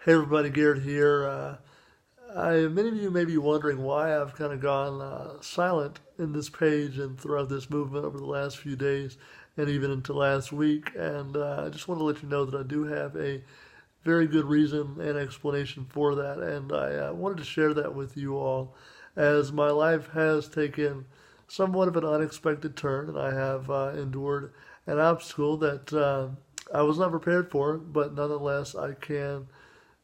Hey everybody, Garrett here. Many of you may be wondering why I've kind of gone silent in this page and throughout this movement over the last few days and even into last week. And I just want to let you know that I do have a very good reason and explanation for that. And I wanted to share that with you all as my life has taken somewhat of an unexpected turn and I have endured an obstacle that I was not prepared for, but nonetheless I can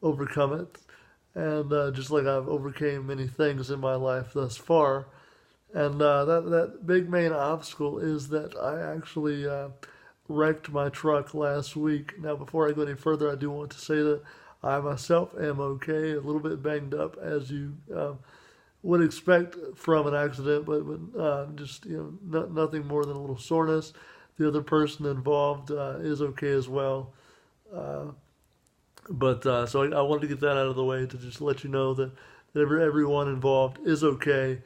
overcome it. And just like I've overcame many things in my life thus far, and that big main obstacle is that I actually wrecked my truck last week. Now, before I go any further, I do want to say that I myself am okay, a little bit banged up, as you would expect from an accident, but just nothing more than a little soreness. The other person involved is okay as well. Uh, so I wanted to get that out of the way to just let you know that everyone involved is okay.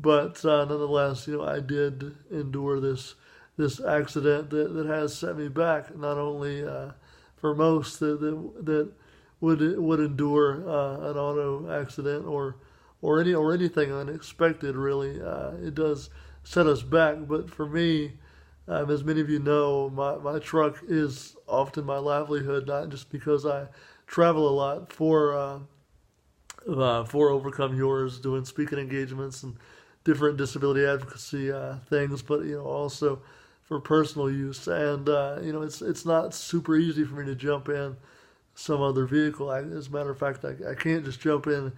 But nonetheless, I did endure this accident that has set me back. Not only for most that would endure an auto accident or anything unexpected, really, it does set us back. But for me, as many of you know, my truck is often my livelihood, not just because I travel a lot for Overcome Yours, doing speaking engagements and different disability advocacy things, but also for personal use. And it's not super easy for me to jump in some other vehicle. As a matter of fact, I can't just jump in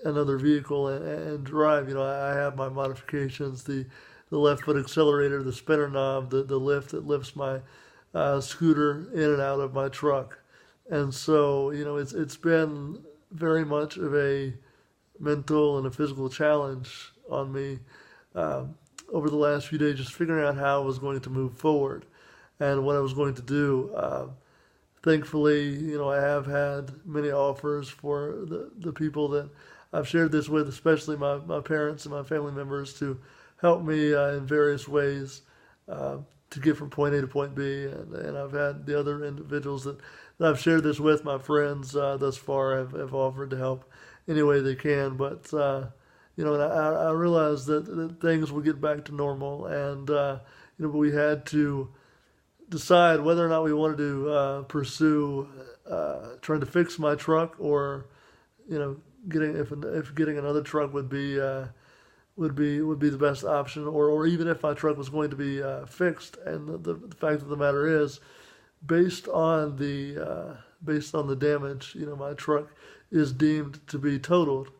another vehicle and drive. I have my modifications, the left foot accelerator, the spinner knob, the lift that lifts my scooter in and out of my truck. And so, it's been very much of a mental and a physical challenge on me over the last few days, just figuring out how I was going to move forward and what I was going to do. Thankfully, I have had many offers for the people that I've shared this with, especially my parents and my family members, to help me in various ways to get from point A to point B. And I've had the other individuals that I've shared this with, my friends thus far, have offered to help any way they can. But, and I realized that things would get back to normal. And, but we had to decide whether or not we wanted to pursue trying to fix my truck, or getting if getting another truck would be the best option, or even if my truck was going to be fixed. And the fact of the matter is, based on the damage, my truck is deemed to be totaled,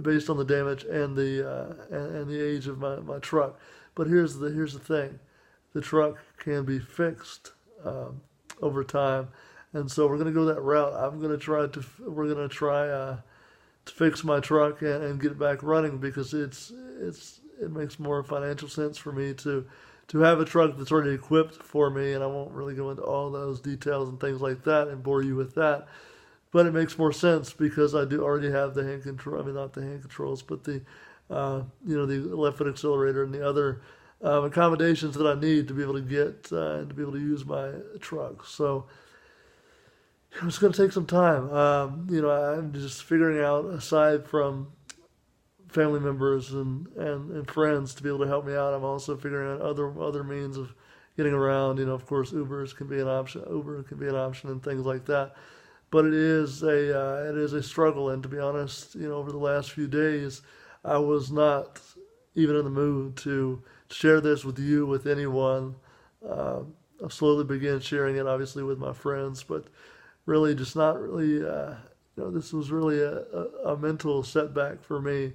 based on the damage and the age of my truck. But here's the thing: the truck can be fixed over time, and so we're going to go that route. We're going to try to fix my truck and get it back running, because it makes more financial sense for me to have a truck that's already equipped for me. And I won't really go into all those details and things like that and bore you with that. But it makes more sense because I do already have the hand control. I mean, not the hand controls, but the left foot accelerator and the other accommodations that I need to be able to get and to be able to use my truck. So it's going to take some time. I'm just figuring out, aside from family members and friends to be able to help me out, I'm also figuring out other means of getting around. Of course, Ubers can be an option. Uber can be an option and things like that. But it is a struggle. And to be honest, over the last few days, I was not even in the mood to share this with you, with anyone. I slowly began sharing it, obviously, with my friends, but really just not really. This was really a mental setback for me.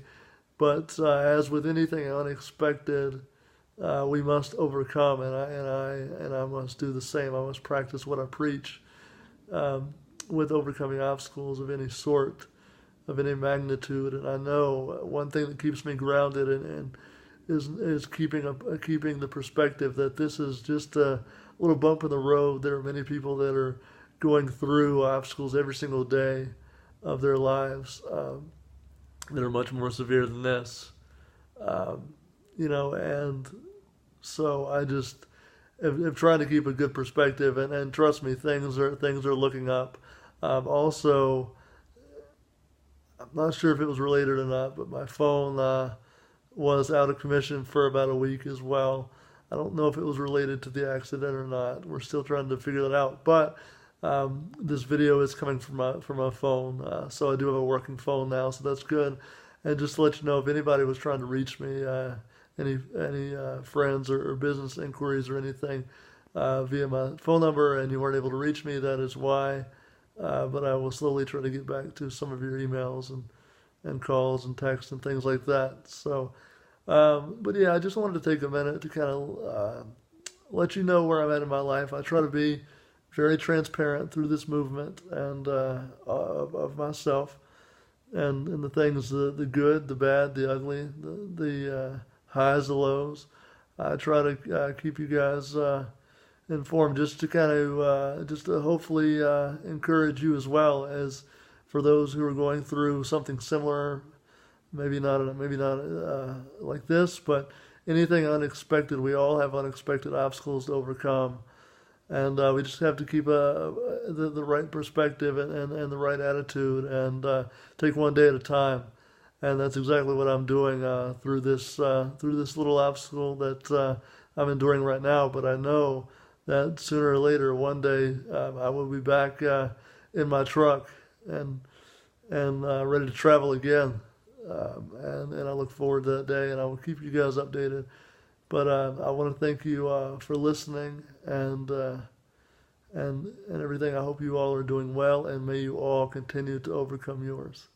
But as with anything unexpected, we must overcome, and I must do the same. I must practice what I preach, with overcoming obstacles of any sort, of any magnitude. And I know one thing that keeps me grounded and is keeping the perspective that this is just a little bump in the road. There are many people that are going through obstacles every single day of their lives, that are much more severe than this. And so I just am trying to keep a good perspective, and trust me, things are looking up. Also, I'm not sure if it was related or not, but my phone was out of commission for about a week as well. I don't know if it was related to the accident or not. We're still trying to figure that out. But this video is coming from my phone, so I do have a working phone now, so that's good. And just to let you know, if anybody was trying to reach me, any friends or business inquiries or anything via my phone number, and you weren't able to reach me, that is why. But I will slowly try to get back to some of your emails and calls and texts and things like that. So, but yeah, I just wanted to take a minute to kind of let you know where I'm at in my life. I try to be very transparent through this movement and of myself and the things, the good, the bad, the ugly, the highs, the lows. I try to keep you guys informed, just to kind of just to hopefully encourage you as well, as for those who are going through something similar, maybe not like this, but anything unexpected. We all have unexpected obstacles to overcome, and we just have to keep the right perspective and the right attitude, and take one day at a time. And that's exactly what I'm doing through this little obstacle that I'm enduring right now. But I know that sooner or later, one day, I will be back in my truck and ready to travel again. And I look forward to that day, and I will keep you guys updated. But I want to thank you for listening and everything. I hope you all are doing well, and may you all continue to overcome yours.